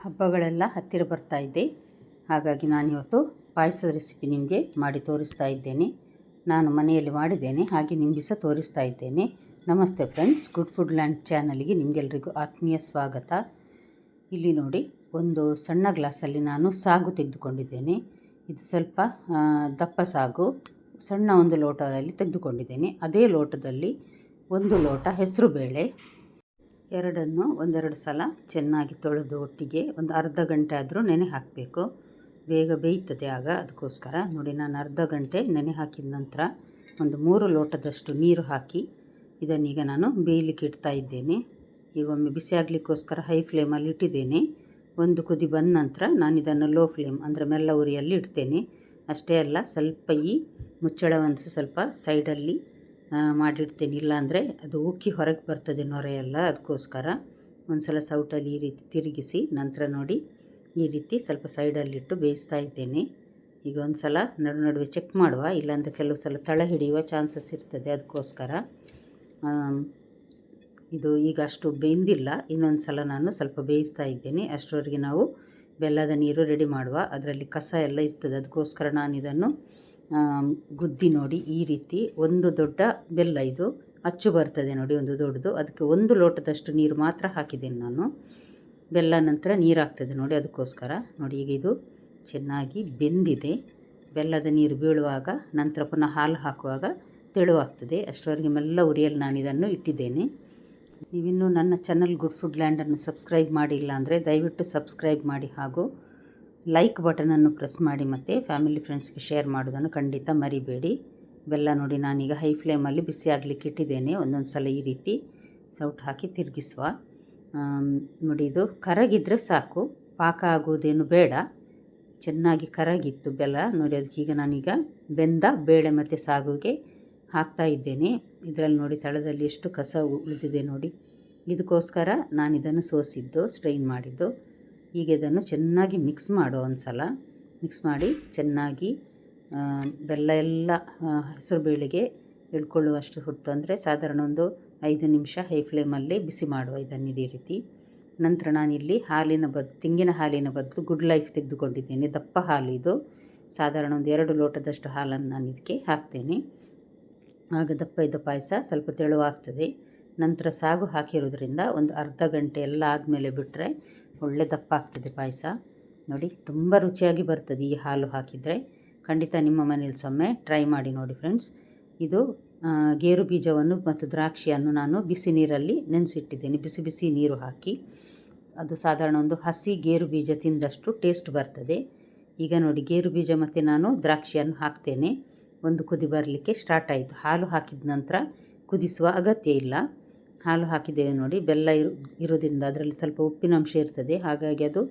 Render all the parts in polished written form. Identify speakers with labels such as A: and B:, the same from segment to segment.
A: ಹಬ್ಬಗಳೆಲ್ಲ ಹತ್ತಿರ ಬರ್ತಾ ಇದೆ. ಹಾಗಾಗಿ ನಾನಿವತ್ತು ಪಾಯಸದ ರೆಸಿಪಿ ನಿಮಗೆ ಮಾಡಿ ತೋರಿಸ್ತಾ ಇದ್ದೇನೆ. ನಾನು ಮನೆಯಲ್ಲಿ ಮಾಡಿದ್ದೇನೆ, ಹಾಗೆ ನಿಮಗೆ ಸಹ ತೋರಿಸ್ತಾ ಇದ್ದೇನೆ. ನಮಸ್ತೆ ಫ್ರೆಂಡ್ಸ್, ಗುಡ್ ಫುಡ್ ಲ್ಯಾಂಡ್ ಚಾನಲ್ಗೆ ನಿಮಗೆಲ್ಲರಿಗೂ ಆತ್ಮೀಯ ಸ್ವಾಗತ. ಇಲ್ಲಿ ನೋಡಿ, ಒಂದು ಸಣ್ಣ ಗ್ಲಾಸಲ್ಲಿ ನಾನು ಸಾಗು ತೆಗೆದುಕೊಂಡಿದ್ದೇನೆ. ಇದು ಸ್ವಲ್ಪ ದಪ್ಪ ಸಾಗು, ಸಣ್ಣ ಒಂದು ಲೋಟದಲ್ಲಿ ತೆಗೆದುಕೊಂಡಿದ್ದೇನೆ. ಅದೇ ಲೋಟದಲ್ಲಿ ಒಂದು ಲೋಟ ಹೆಸರುಬೇಳೆ, ಎರಡನ್ನು ಒಂದೆರಡು ಸಲ ಚೆನ್ನಾಗಿ ತೊಳೆದು ಒಟ್ಟಿಗೆ ಒಂದು ಅರ್ಧ ಗಂಟೆ ಆದರೂ ನೆನೆ ಹಾಕಬೇಕು. ಬೇಗ ಬೇಯ್ತದೆ ಆಗ. ಅದಕ್ಕೋಸ್ಕರ ನೋಡಿ, ನಾನು ಅರ್ಧ ಗಂಟೆ ನೆನೆ ಹಾಕಿದ ನಂತರ ಒಂದು 3 ಲೋಟದಷ್ಟು ನೀರು ಹಾಕಿ ಇದನ್ನೀಗ ನಾನು ಬೇಯಲಿಕ್ಕೆ ಇಡ್ತಾ ಇದ್ದೇನೆ. ಈಗ ಒಮ್ಮೆ ಬಿಸಿ ಆಗಲಿಕ್ಕೋಸ್ಕರ ಹೈ ಫ್ಲೇಮಲ್ಲಿ ಇಟ್ಟಿದ್ದೇನೆ. ಒಂದು ಕುದಿ ಬಂದ ನಂತರ ನಾನು ಇದನ್ನು ಲೋ ಫ್ಲೇಮ್ ಅಂದರೆ ಮೆಲ್ಲ ಉರಿಯಲ್ಲಿ ಇಡ್ತೇನೆ. ಅಷ್ಟೇ ಅಲ್ಲ, ಸ್ವಲ್ಪ ಈ ಮುಚ್ಚಳವನ್ನು ಸ್ವಲ್ಪ ಸೈಡಲ್ಲಿ ಮಾಡಿಡ್ತೇನೆ, ಇಲ್ಲಾಂದರೆ ಅದು ಉಕ್ಕಿ ಹೊರಗೆ ಬರ್ತದೆ ನೊರೆಯೆಲ್ಲ. ಅದಕ್ಕೋಸ್ಕರ ಒಂದು ಸಲ ಸೌಟಲ್ಲಿ ಈ ರೀತಿ ತಿರುಗಿಸಿ ನಂತರ ನೋಡಿ ಈ ರೀತಿ ಸ್ವಲ್ಪ ಸೈಡಲ್ಲಿಟ್ಟು ಬೇಯಿಸ್ತಾ ಇದ್ದೇನೆ. ಈಗ ಒಂದು ಸಲ ನಡುವೆ ಚೆಕ್ ಮಾಡುವ, ಇಲ್ಲಾಂದರೆ ಕೆಲವು ಸಲ ತಳ ಹಿಡಿಯುವ ಚಾನ್ಸಸ್ ಇರ್ತದೆ. ಅದಕ್ಕೋಸ್ಕರ ಇದು ಈಗ ಅಷ್ಟು ಬೆಂದಿಲ್ಲ, ಇನ್ನೊಂದು ಸಲ ನಾನು ಸ್ವಲ್ಪ ಬೇಯಿಸ್ತಾ ಇದ್ದೇನೆ. ಅಷ್ಟರವರೆಗೆ ನಾವು ಬೆಲ್ಲದ ನೀರು ರೆಡಿ ಮಾಡುವ. ಅದರಲ್ಲಿ ಕಸ ಎಲ್ಲ ಇರ್ತದೆ, ಅದಕ್ಕೋಸ್ಕರ ನಾನು ಇದನ್ನು ಗುದ್ದಿ ನೋಡಿ ಈ ರೀತಿ. ಒಂದು ದೊಡ್ಡ ಬೆಲ್ಲ, ಇದು ಅಚ್ಚು ಬರ್ತದೆ ನೋಡಿ, ಒಂದು ದೊಡ್ಡದು. ಅದಕ್ಕೆ 1 ಲೋಟದಷ್ಟು ನೀರು ಮಾತ್ರ ಹಾಕಿದ್ದೇನೆ ನಾನು. ಬೆಲ್ಲ ನಂತರ ನೀರು ಆಗ್ತದೆ ನೋಡಿ, ಅದಕ್ಕೋಸ್ಕರ ನೋಡಿ. ಈಗ ಇದು ಚೆನ್ನಾಗಿ ಬೆಂದಿದೆ. ಬೆಲ್ಲದ ನೀರು ಬೀಳುವಾಗ ನಂತರ ಪುನಃ ಹಾಲು ಹಾಕುವಾಗ ತೆಳುವಾಗ್ತದೆ. ಅಷ್ಟರವರೆಗೆ ಮೆಲ್ಲ ಉರಿಯಲ್ಲಿ ನಾನು ಇದನ್ನು ಇಟ್ಟಿದ್ದೇನೆ. ನೀವಿನ್ನೂ ನನ್ನ ಚಾನಲ್ ಗುಡ್ ಫುಡ್ ಲ್ಯಾಂಡನ್ನು ಸಬ್ಸ್ಕ್ರೈಬ್ ಮಾಡಿಲ್ಲ ಅಂದರೆ ದಯವಿಟ್ಟು ಸಬ್ಸ್ಕ್ರೈಬ್ ಮಾಡಿ, ಹಾಗೂ ಲೈಕ್ ಬಟನನ್ನು ಪ್ರೆಸ್ ಮಾಡಿ, ಮತ್ತು ಫ್ಯಾಮಿಲಿ ಫ್ರೆಂಡ್ಸ್ಗೆ ಶೇರ್ ಮಾಡೋದನ್ನು ಖಂಡಿತ ಮರಿಬೇಡಿ. ಬೆಲ್ಲ ನೋಡಿ, ನಾನೀಗ ಹೈ ಫ್ಲೇಮಲ್ಲಿ ಬಿಸಿ ಆಗಲಿಕ್ಕೆ ಇಟ್ಟಿದ್ದೇನೆ. ಒಂದೊಂದು ಸಲ ಈ ರೀತಿ ಸೌಟ್ ಹಾಕಿ ತಿರುಗಿಸುವ. ನೋಡಿ, ಇದು ಕರಗಿದರೆ ಸಾಕು, ಪಾಕ ಆಗುವುದೇನು ಬೇಡ. ಚೆನ್ನಾಗಿ ಕರಗಿತ್ತು ಬೆಲ್ಲ ನೋಡಿ. ಅದಕ್ಕೀಗ ನಾನೀಗ ಬೆಂದ ಬೇಳೆ ಮತ್ತು ಸಾಗುಗೆ ಹಾಕ್ತಾ ಇದ್ದೇನೆ. ಇದರಲ್ಲಿ ನೋಡಿ ತಳದಲ್ಲಿ ಎಷ್ಟು ಕಸ ಉಳಿದಿದೆ ನೋಡಿ. ಇದಕ್ಕೋಸ್ಕರ ನಾನಿದನ್ನು ಸೋಸಿದ್ದು, ಸ್ಟ್ರೈನ್ ಮಾಡಿದ್ದು. ಈಗ ಇದನ್ನು ಚೆನ್ನಾಗಿ ಮಿಕ್ಸ್ ಮಾಡೋ. ಒಂದು ಸಲ ಮಿಕ್ಸ್ ಮಾಡಿ ಚೆನ್ನಾಗಿ ಬೆಲ್ಲ ಎಲ್ಲ ಹೆಸರುಬೇಳೆಗೆ ಇಳ್ಕೊಳ್ಳುವಷ್ಟು ಹೊತ್ತು, ಅಂದರೆ ಸಾಧಾರಣ ಒಂದು 5 ನಿಮಿಷ ಹೈ ಫ್ಲೇಮಲ್ಲಿ ಬಿಸಿ ಮಾಡುವ ಇದನ್ನು ಇದೇ ರೀತಿ. ನಂತರ ನಾನಿಲ್ಲಿ ತೆಂಗಿನ ಹಾಲಿನ ಬದಲು ಗುಡ್ ಲೈಫ್ ತೆಗೆದುಕೊಂಡಿದ್ದೇನೆ. ದಪ್ಪ ಹಾಲು ಇದು. ಸಾಧಾರಣ ಒಂದು 2 ಲೋಟದಷ್ಟು ಹಾಲನ್ನು ನಾನು ಇದಕ್ಕೆ ಹಾಕ್ತೇನೆ. ಆಗ ದಪ್ಪ ಇದ್ದ ಪಾಯಸ ಸ್ವಲ್ಪ ತೆಳುವಾಗ್ತದೆ. ನಂತರ ಸಾಗು ಹಾಕಿರೋದ್ರಿಂದ ಒಂದು ಅರ್ಧ ಗಂಟೆ ಎಲ್ಲ ಆದಮೇಲೆ ಬಿಟ್ಟರೆ ಒಳ್ಳೆ ದಪ್ಪ ಆಗ್ತದೆ ಪಾಯಸ ನೋಡಿ. ತುಂಬ ರುಚಿಯಾಗಿ ಬರ್ತದೆ ಈ ಹಾಲು ಹಾಕಿದರೆ. ಖಂಡಿತ ನಿಮ್ಮ ಮನೇಲಿ ಸೊಮ್ಮೆ ಟ್ರೈ ಮಾಡಿ ನೋಡಿ ಫ್ರೆಂಡ್ಸ್. ಇದು ಗೇರು ಬೀಜವನ್ನು ಮತ್ತು ದ್ರಾಕ್ಷಿಯನ್ನು ನಾನು ಬಿಸಿ ನೀರಲ್ಲಿ ನೆನೆಸಿಟ್ಟಿದ್ದೇನೆ. ಬಿಸಿ ಬಿಸಿ ನೀರು ಹಾಕಿ, ಅದು ಸಾಧಾರಣ ಒಂದು ಹಸಿ ಗೇರು ಬೀಜ ತಿಂದಷ್ಟು ಟೇಸ್ಟ್ ಬರ್ತದೆ. ಈಗ ನೋಡಿ, ಗೇರು ಬೀಜ ಮತ್ತು ನಾನು ದ್ರಾಕ್ಷಿಯನ್ನು ಹಾಕ್ತೇನೆ. ಒಂದು ಕುದಿ ಬರಲಿಕ್ಕೆ ಸ್ಟಾರ್ಟ್ ಆಯಿತು. ಹಾಲು ಹಾಕಿದ ನಂತರ ಕುದಿಸುವ ಅಗತ್ಯ ಇಲ್ಲ. ಹಾಲು ಹಾಕಿದ್ದೇವೆ ನೋಡಿ. ಬೆಲ್ಲ ಇರೋದ್ರಿಂದ ಅದರಲ್ಲಿ ಸ್ವಲ್ಪ ಉಪ್ಪಿನಂಶ ಇರ್ತದೆ, ಹಾಗಾಗಿ ಅದು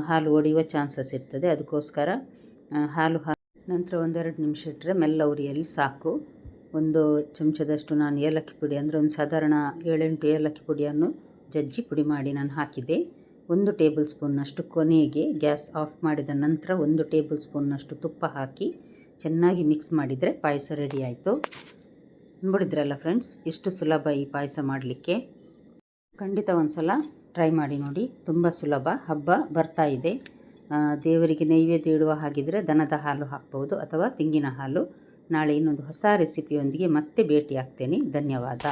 A: ಹಾಲು ಒಡೆಯುವ ಚಾನ್ಸಸ್ ಇರ್ತದೆ. ಅದಕ್ಕೋಸ್ಕರ ಹಾಲು ನಂತರ 1-2 ನಿಮಿಷ ಇಟ್ಟರೆ ಮೆಲ್ಲ ಉರಿಯಲ್ಲಿ ಸಾಕು. 1 ಚಮಚದಷ್ಟು ನಾನು ಏಲಕ್ಕಿ ಪುಡಿ, ಅಂದರೆ ಒಂದು ಸಾಧಾರಣ 7-8 ಏಲಕ್ಕಿ ಪುಡಿಯನ್ನು ಜಜ್ಜಿ ಪುಡಿ ಮಾಡಿ ನಾನು ಹಾಕಿದೆ. 1 ಟೇಬಲ್ ಸ್ಪೂನ್ನಷ್ಟು ಕೊನೆಗೆ ಗ್ಯಾಸ್ ಆಫ್ ಮಾಡಿದ ನಂತರ 1 ಟೇಬಲ್ ಸ್ಪೂನ್ನಷ್ಟು ತುಪ್ಪ ಹಾಕಿ ಚೆನ್ನಾಗಿ ಮಿಕ್ಸ್ ಮಾಡಿದರೆ ಪಾಯಸ ರೆಡಿ ಆಯಿತು. ನೋಡಿದ್ರಲ್ಲ ಫ್ರೆಂಡ್ಸ್, ಎಷ್ಟು ಸುಲಭ ಈ ಪಾಯಸ ಮಾಡಲಿಕ್ಕೆ. ಖಂಡಿತ ಒಂದು ಸಲ ಟ್ರೈ ಮಾಡಿ ನೋಡಿ, ತುಂಬ ಸುಲಭ. ಹಬ್ಬ ಬರ್ತಾ ಇದೆ, ದೇವರಿಗೆ ನೈವೇದ್ಯ ಇಡುವ ಹಾಗಿದ್ದರೆ ದನದ ಹಾಲು ಹಾಕ್ಬೋದು, ಅಥವಾ ತೆಂಗಿನ ಹಾಲು. ನಾಳೆ ಇನ್ನೊಂದು ಹೊಸ ರೆಸಿಪಿಯೊಂದಿಗೆ ಮತ್ತೆ ಭೇಟಿ ಆಗ್ತೇನೆ. ಧನ್ಯವಾದ.